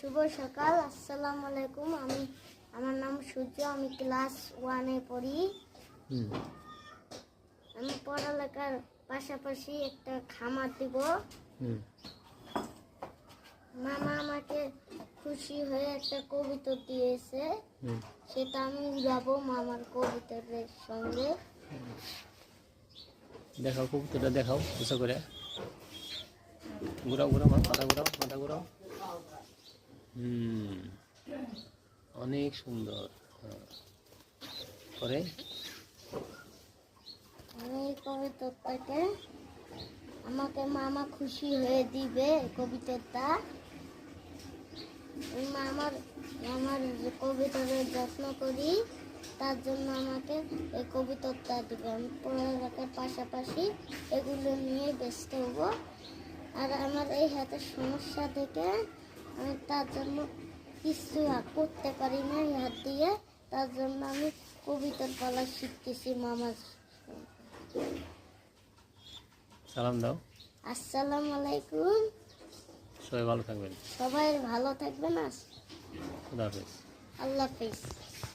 শুভ সকাল। আসসালামু আলাইকুম। আমার নাম সূর্য। আমি ক্লাস 1-এ পড়ি। আমি পড়ালেখার পাশাপাশি একটা খামার দিব। মামা আমাকে খুশি হয়ে একটা কবিতা দিয়েছে, সেটা আমি উড়াবো মামার কবিতার সঙ্গে। দেখাও, কবুতরটা দেখাও কিছু করে। ঘুরাও ঘুরাও, মাথা ঘুরাও, মাথা ঘুরাও। অনেক সুন্দর। পরে আমি এই কবিতাটাকে আমাকে মামা খুশি হয়ে দিবে। কবিতাটা আমার যে কবিতার যত্ন করি, তার জন্য আমাকে এই কবিতাটা দিবে। আমি পড়ালেখার পাশাপাশি এগুলো নিয়ে ব্যস্ত হব। আর আমার এই হাতের সমস্যা থেকে আমি তার জন্য কিছু করতে পারি না এই হাত দিয়ে। তার জন্য আমি কবিতার বলা শিখতেছি মামার। সালাম দাও। আসসালামু আলাইকুম। সবাই ভালো থাকবেন। সবাই ভালো থাকবেন। খুদা হাফেজ। আল্লাহ হাফেজ।